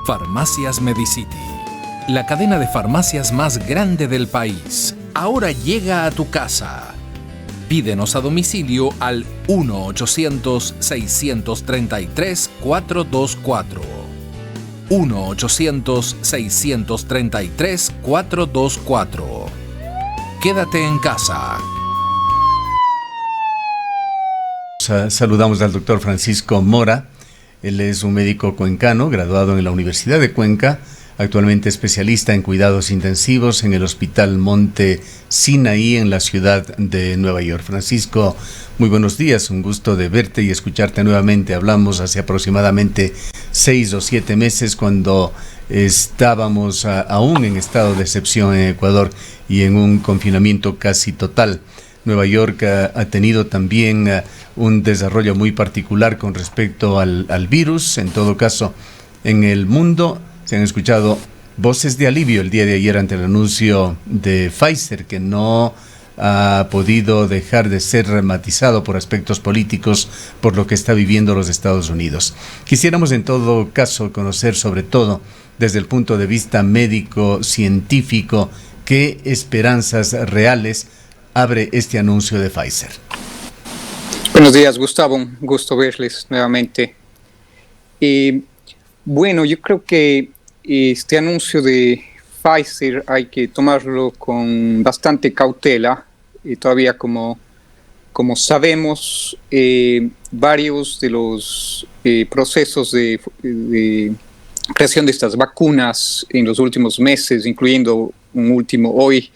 Farmacias Medicity, la cadena de farmacias más grande del país, ahora llega a tu casa. Pídenos a domicilio al 1-800-633-424. 1-800-633-424. Quédate en casa. Saludamos al doctor Francisco Mora. Él es un médico cuencano, graduado en la Universidad de Cuenca, actualmente especialista en cuidados intensivos en el Hospital Monte Sinaí en la ciudad de Nueva York. Francisco, muy buenos días, un gusto de verte y escucharte nuevamente. Hablamos hace aproximadamente 6 o 7 meses cuando estábamos aún en estado de excepción en Ecuador y en un confinamiento casi total. Nueva York ha tenido también un desarrollo muy particular con respecto al virus. En todo caso, en el mundo se han escuchado voces de alivio el día de ayer ante el anuncio de Pfizer, que no ha podido dejar de ser matizado por aspectos políticos por lo que está viviendo los Estados Unidos. Quisiéramos en todo caso conocer, sobre todo desde el punto de vista médico, científico, qué esperanzas reales abre este anuncio de Pfizer. Buenos días, Gustavo. Un gusto verles nuevamente. Bueno, yo creo que este anuncio de Pfizer hay que tomarlo con bastante cautela. Todavía como sabemos, varios de los procesos de creación de estas vacunas en los últimos meses, incluyendo un último hoy,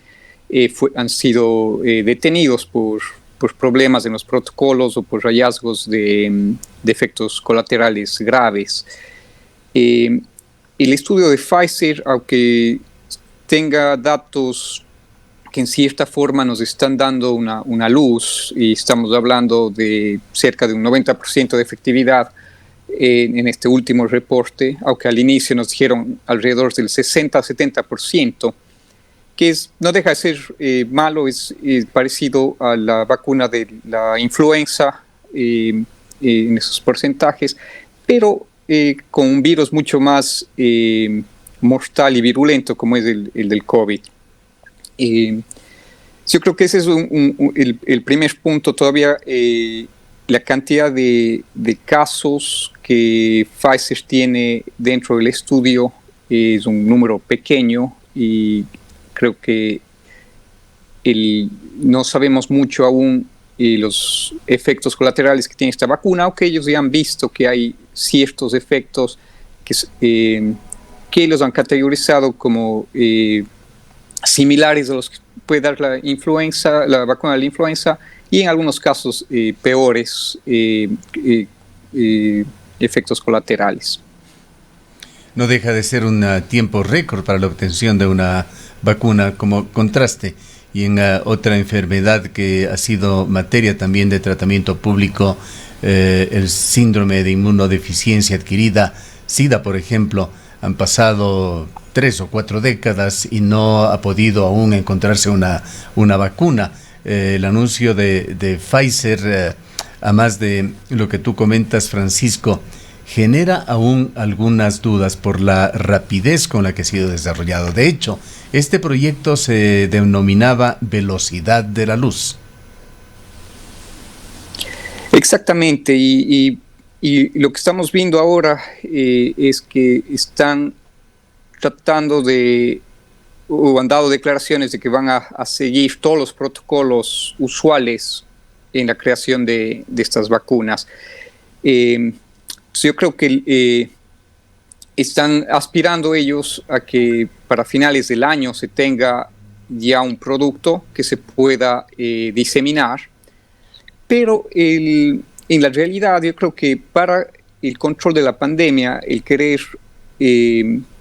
han sido detenidos por problemas en los protocolos o por hallazgos de efectos colaterales graves. El estudio de Pfizer, aunque tenga datos que en cierta forma nos están dando una luz, y estamos hablando de cerca de un 90% de efectividad en este último reporte, aunque al inicio nos dijeron alrededor del 60-70%, que no deja de ser malo, es parecido a la vacuna de la influenza en esos porcentajes, pero con un virus mucho más mortal y virulento como es el del COVID. Yo creo que ese es el primer punto. Todavía la cantidad de casos que Pfizer tiene dentro del estudio es un número pequeño y creo que no sabemos mucho aún los efectos colaterales que tiene esta vacuna, aunque ellos ya han visto que hay ciertos efectos que los han categorizado como similares a los que puede dar la vacuna de la influenza, y en algunos casos peores efectos colaterales. No deja de ser un tiempo récord para la obtención de una vacuna como contraste. Y en otra enfermedad que ha sido materia también de tratamiento público, el síndrome de inmunodeficiencia adquirida, SIDA, por ejemplo, han pasado 3 o 4 décadas y no ha podido aún encontrarse una vacuna. El anuncio de Pfizer, a más de lo que tú comentas, Francisco, genera aún algunas dudas por la rapidez con la que ha sido desarrollado. De hecho, este proyecto se denominaba velocidad de la luz. Exactamente, y lo que estamos viendo ahora es que están tratando o han dado declaraciones de que van a seguir todos los protocolos usuales en la creación de estas vacunas. Yo creo que están aspirando ellos a que para finales del año se tenga ya un producto que se pueda diseminar, pero en la realidad yo creo que para el control de la pandemia, el querer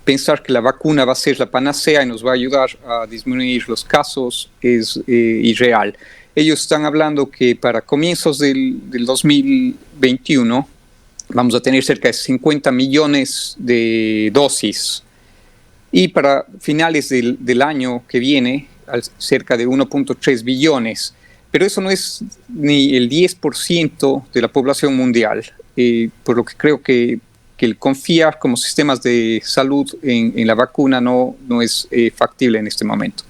pensar que la vacuna va a ser la panacea y nos va a ayudar a disminuir los casos es irreal. Ellos están hablando que para comienzos del 2021 vamos a tener cerca de 50 millones de dosis, y para finales del año que viene cerca de 1.3 billones. Pero eso no es ni el 10% de la población mundial, por lo que creo que que el confiar como sistemas de salud en la vacuna no es factible en este momento.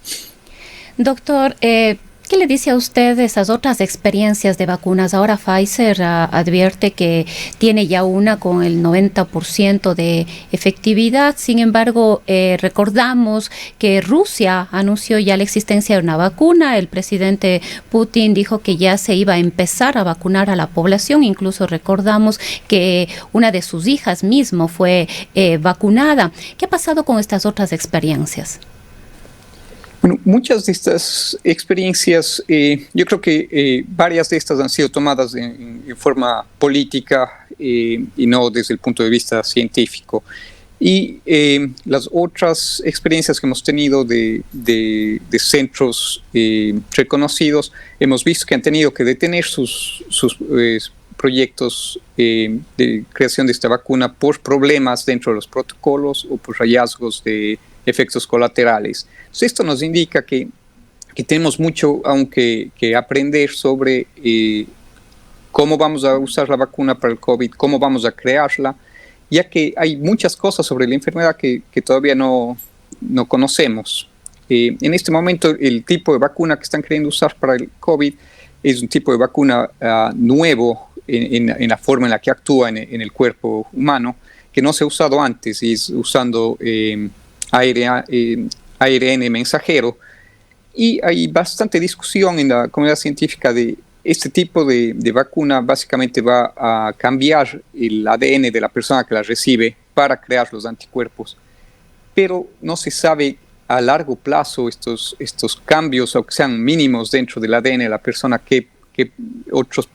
Doctor, ¿qué le dice a usted de esas otras experiencias de vacunas? Ahora Pfizer advierte que tiene ya una con el 90% de efectividad. Sin embargo, recordamos que Rusia anunció ya la existencia de una vacuna. El presidente Putin dijo que ya se iba a empezar a vacunar a la población. Incluso recordamos que una de sus hijas mismo fue vacunada. ¿Qué ha pasado con estas otras experiencias? Bueno, muchas de estas experiencias, yo creo que varias de estas han sido tomadas en forma política y no desde el punto de vista científico. Y las otras experiencias que hemos tenido de centros reconocidos, hemos visto que han tenido que detener sus proyectos de creación de esta vacuna por problemas dentro de los protocolos o por hallazgos de efectos colaterales. Entonces, esto nos indica que tenemos mucho aún que aprender sobre cómo vamos a usar la vacuna para el COVID, cómo vamos a crearla, ya que hay muchas cosas sobre la enfermedad que todavía no conocemos. En este momento, el tipo de vacuna que están queriendo usar para el COVID es un tipo de vacuna nuevo en la forma en la que actúa en el cuerpo humano, que no se ha usado antes, y es usando ARN mensajero, y hay bastante discusión en la comunidad científica de este tipo de vacuna. Básicamente va a cambiar el ADN de la persona que la recibe para crear los anticuerpos, pero no se sabe a largo plazo estos cambios, aunque sean mínimos dentro del ADN de la persona, que otros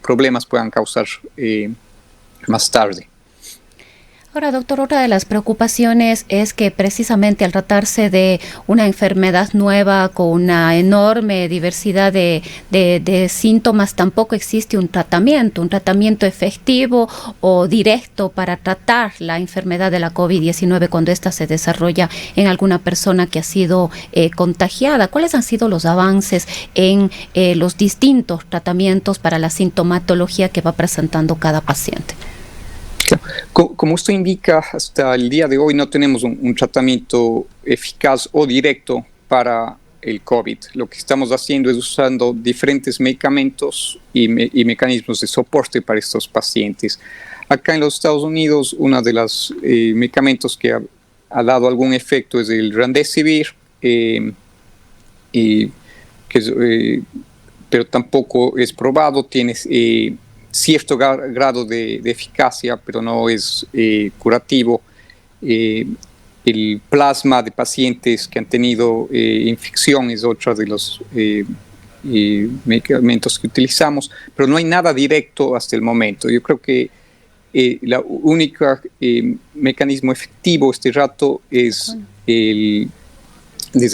problemas puedan causar más tarde. Ahora, doctor, otra de las preocupaciones es que precisamente al tratarse de una enfermedad nueva con una enorme diversidad de síntomas, tampoco existe un tratamiento efectivo o directo para tratar la enfermedad de la COVID-19 cuando ésta se desarrolla en alguna persona que ha sido contagiada. ¿Cuáles han sido los avances en los distintos tratamientos para la sintomatología que va presentando cada paciente? Como usted indica, hasta el día de hoy no tenemos un tratamiento eficaz o directo para el COVID. Lo que estamos haciendo es usando diferentes medicamentos y mecanismos de soporte para estos pacientes. Acá en los Estados Unidos, uno de los medicamentos que ha dado algún efecto es el Remdesivir, pero tampoco es probado, tiene cierto grado de eficacia, pero no es curativo. El plasma de pacientes que han tenido infección es otro de los medicamentos que utilizamos, pero no hay nada directo hasta el momento. Yo creo que la única mecanismo efectivo este rato es, desde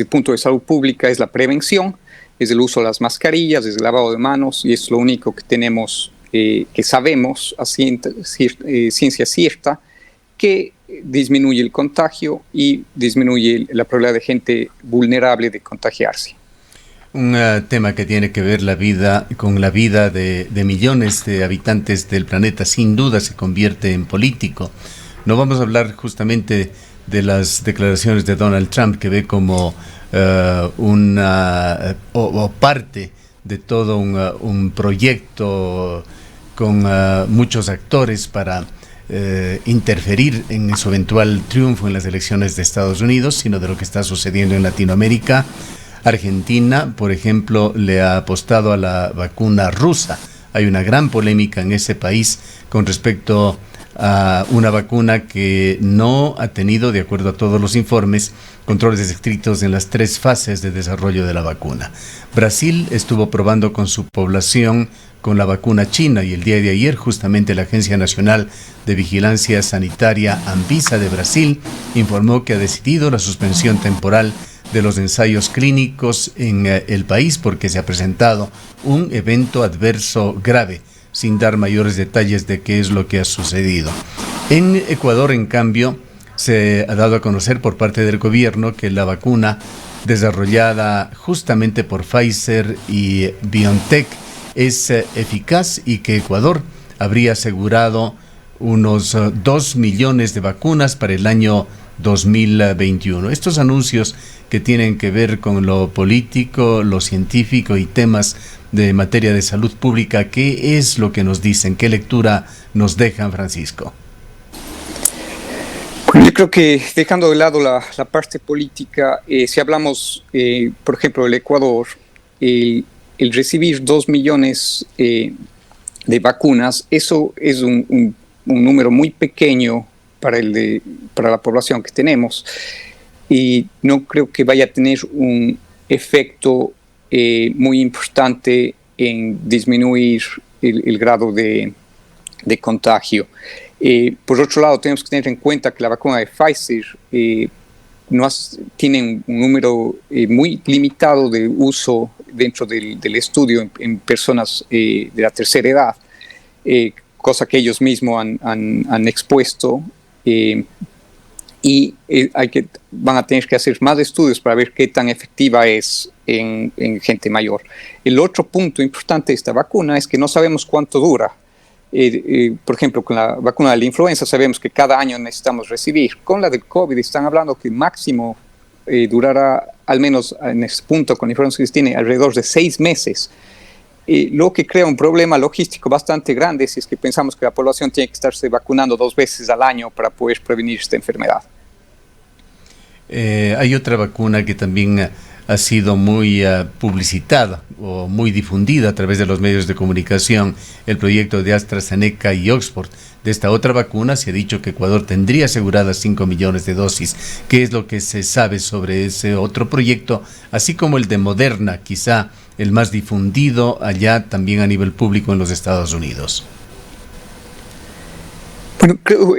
el punto de salud pública, es la prevención, es el uso de las mascarillas, es el lavado de manos, y es lo único que tenemos, que sabemos a ciencia cierta, que disminuye el contagio y disminuye la probabilidad de gente vulnerable de contagiarse. Un tema que tiene que ver con la vida de millones de habitantes del planeta, sin duda se convierte en político. No vamos a hablar justamente de las declaraciones de Donald Trump, que ve como parte de todo un proyecto con muchos actores para interferir en su eventual triunfo en las elecciones de Estados Unidos, sino de lo que está sucediendo en Latinoamérica. Argentina, por ejemplo, le ha apostado a la vacuna rusa. Hay una gran polémica en ese país con respecto a una vacuna que no ha tenido, de acuerdo a todos los informes, controles estrictos en las 3 fases de desarrollo de la vacuna. Brasil estuvo probando con su población con la vacuna china, y el día de ayer justamente la Agencia Nacional de Vigilancia Sanitaria Anvisa de Brasil informó que ha decidido la suspensión temporal de los ensayos clínicos en el país porque se ha presentado un evento adverso grave, sin dar mayores detalles de qué es lo que ha sucedido. En Ecuador, en cambio, se ha dado a conocer por parte del gobierno que la vacuna desarrollada justamente por Pfizer y BioNTech es eficaz y que Ecuador habría asegurado unos 2 millones de vacunas para el año 2021. Estos anuncios que tienen que ver con lo político, lo científico y temas de materia de salud pública, ¿qué es lo que nos dicen? ¿Qué lectura nos dejan, Francisco? Bueno, yo creo que dejando de lado la parte política, si hablamos, por ejemplo, del Ecuador, el recibir 2 millones de vacunas, eso es un número muy pequeño para la población que tenemos, y no creo que vaya a tener un efecto muy importante en disminuir el grado de contagio. Por otro lado, tenemos que tener en cuenta que la vacuna de Pfizer tiene un número muy limitado de uso dentro del estudio en personas de la tercera edad, cosa que ellos mismos han expuesto, y van a tener que hacer más estudios para ver qué tan efectiva es en gente mayor. El otro punto importante de esta vacuna es que no sabemos cuánto dura. Por ejemplo, con la vacuna de la influenza sabemos que cada año necesitamos recibir. Con la del COVID están hablando que máximo durará, al menos en este punto, con la información que se tiene, alrededor de 6 meses. Lo que crea un problema logístico bastante grande si es que pensamos que la población tiene que estarse vacunando 2 veces al año para poder prevenir esta enfermedad. Hay otra vacuna que también ha sido muy publicitada o muy difundida a través de los medios de comunicación, el proyecto de AstraZeneca y Oxford. De esta otra vacuna se ha dicho que Ecuador tendría aseguradas 5 millones de dosis. ¿Qué es lo que se sabe sobre ese otro proyecto? Así como el de Moderna, quizá el más difundido allá también a nivel público en los Estados Unidos. Bueno, creo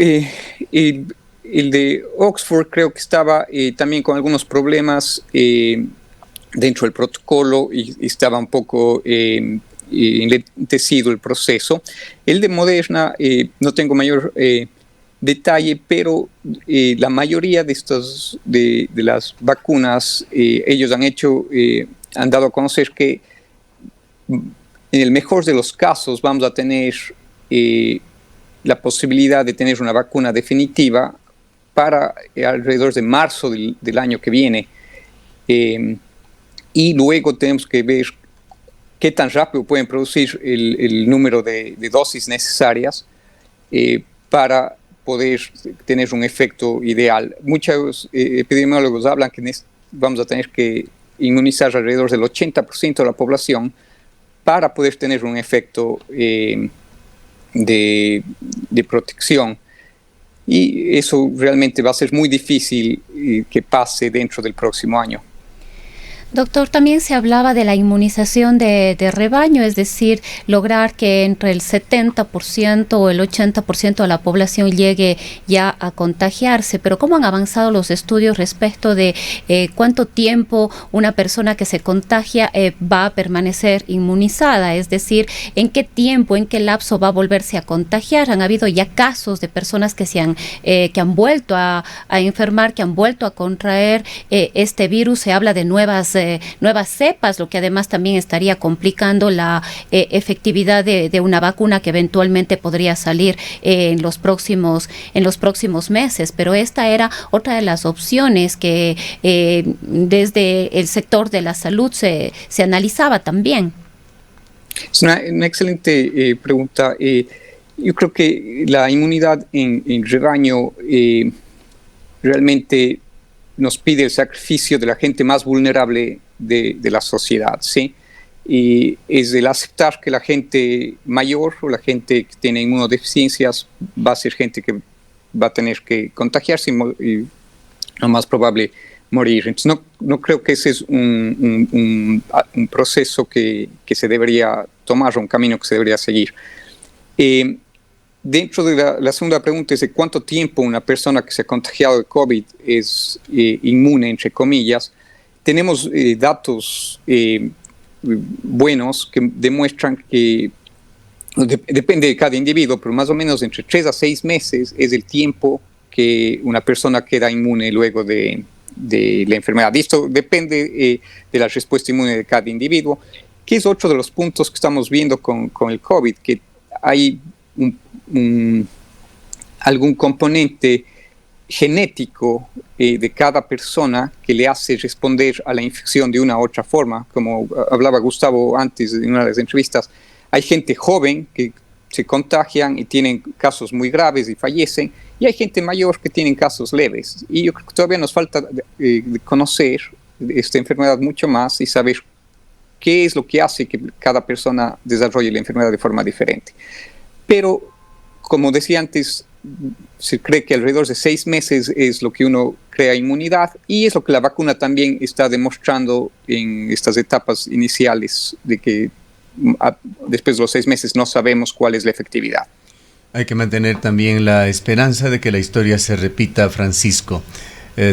el de Oxford creo que estaba también con algunos problemas dentro del protocolo y estaba un poco enlentecido el proceso. El de Moderna no tengo mayor detalle, pero la mayoría de las vacunas ellos han dado a conocer que en el mejor de los casos vamos a tener la posibilidad de tener una vacuna definitiva para alrededor de marzo del año que viene. Y luego tenemos que ver qué tan rápido pueden producir el número de dosis necesarias para poder tener un efecto ideal. Muchos epidemiólogos hablan que vamos a tener que inmunizar alrededor del 80% de la población para poder tener un efecto de protección. Y eso realmente va a ser muy difícil que pase dentro del próximo año. Doctor, también se hablaba de la inmunización de rebaño, es decir, lograr que entre el 70% o el 80% de la población llegue ya a contagiarse. Pero ¿cómo han avanzado los estudios respecto de cuánto tiempo una persona que se contagia va a permanecer inmunizada? Es decir, ¿en qué tiempo, en qué lapso va a volverse a contagiar? Han habido ya casos de personas que que han vuelto a enfermar, que han vuelto a contraer este virus. Se habla de nuevas cepas, lo que además también estaría complicando la efectividad de una vacuna que eventualmente podría salir en los próximos meses. Pero esta era otra de las opciones que desde el sector de la salud se analizaba también. Es una excelente pregunta. Yo creo que la inmunidad en rebaño realmente nos pide el sacrificio de la gente más vulnerable de la sociedad, ¿sí? Y es el aceptar que la gente mayor o la gente que tiene inmunodeficiencias va a ser gente que va a tener que contagiarse y lo más probable morir. Entonces no creo que ese es un proceso que se debería tomar, un camino que se debería seguir. Dentro de la segunda pregunta es de cuánto tiempo una persona que se ha contagiado de COVID es inmune, entre comillas. Tenemos datos buenos que demuestran que, depende de cada individuo, pero más o menos entre 3 a 6 meses es el tiempo que una persona queda inmune luego de la enfermedad. Esto depende de la respuesta inmune de cada individuo, que es otro de los puntos que estamos viendo con el COVID, que hay algún componente genético de cada persona que le hace responder a la infección de una u otra forma. Como hablaba Gustavo antes en una de las entrevistas, hay gente joven que se contagian y tienen casos muy graves y fallecen, y hay gente mayor que tienen casos leves. Y yo creo que todavía nos falta de conocer esta enfermedad mucho más y saber qué es lo que hace que cada persona desarrolle la enfermedad de forma diferente. Pero, como decía antes, se cree que alrededor de 6 meses es lo que uno crea inmunidad, y es lo que la vacuna también está demostrando en estas etapas iniciales, de que después de los 6 meses no sabemos cuál es la efectividad. Hay que mantener también la esperanza de que la historia se repita, Francisco.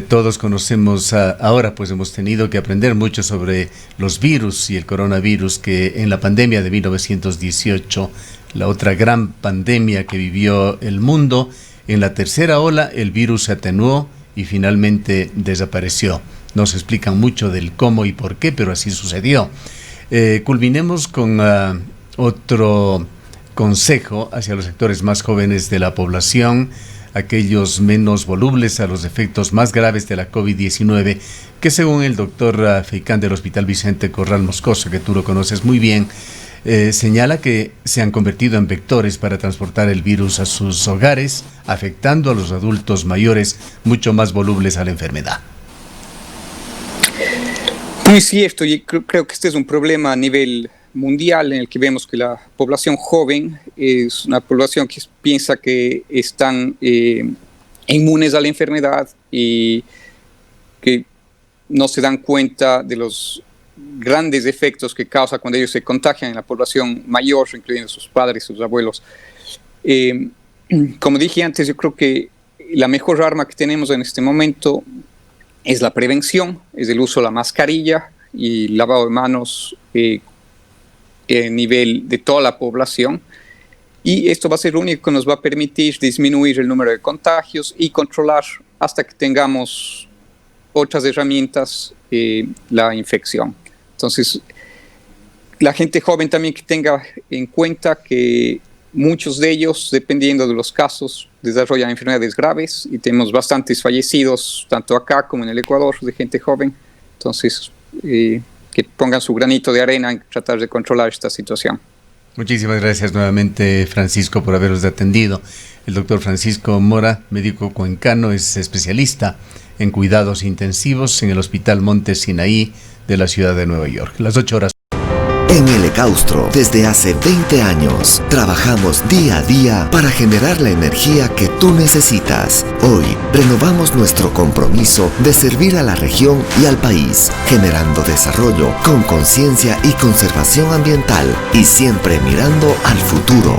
Todos conocemos ahora, pues hemos tenido que aprender mucho sobre los virus y el coronavirus, que en la pandemia de 1918, la otra gran pandemia que vivió el mundo, en la tercera ola el virus se atenuó y finalmente desapareció. No se explican mucho del cómo y por qué, pero así sucedió. Culminemos con otro consejo hacia los sectores más jóvenes de la población, aquellos menos volubles a los efectos más graves de la COVID-19, que según el doctor Feicán del Hospital Vicente Corral Moscoso, que tú lo conoces muy bien, señala que se han convertido en vectores para transportar el virus a sus hogares, afectando a los adultos mayores mucho más volubles a la enfermedad. Muy cierto, y creo que este es un problema a nivel mundial, en el que vemos que la población joven es una población que piensa que están inmunes a la enfermedad y que no se dan cuenta de los grandes efectos que causa cuando ellos se contagian en la población mayor, incluyendo sus padres, sus abuelos. Como dije antes, yo creo que la mejor arma que tenemos en este momento es la prevención, es el uso de la mascarilla y lavado de manos a nivel de toda la población, y esto va a ser lo único que nos va a permitir disminuir el número de contagios y controlar hasta que tengamos otras herramientas la infección. Entonces, la gente joven también que tenga en cuenta que muchos de ellos, dependiendo de los casos, desarrollan enfermedades graves, y tenemos bastantes fallecidos tanto acá como en el Ecuador de gente joven. Entonces, que pongan su granito de arena en tratar de controlar esta situación. Muchísimas gracias nuevamente, Francisco, por habernos atendido. El doctor Francisco Mora, médico cuencano, es especialista en cuidados intensivos en el Hospital Monte Sinaí de la ciudad de Nueva York. Las 8 horas. En el Ecaustro, desde hace 20 años, trabajamos día a día para generar la energía que tú necesitas. Hoy, renovamos nuestro compromiso de servir a la región y al país, generando desarrollo con conciencia y conservación ambiental, y siempre mirando al futuro.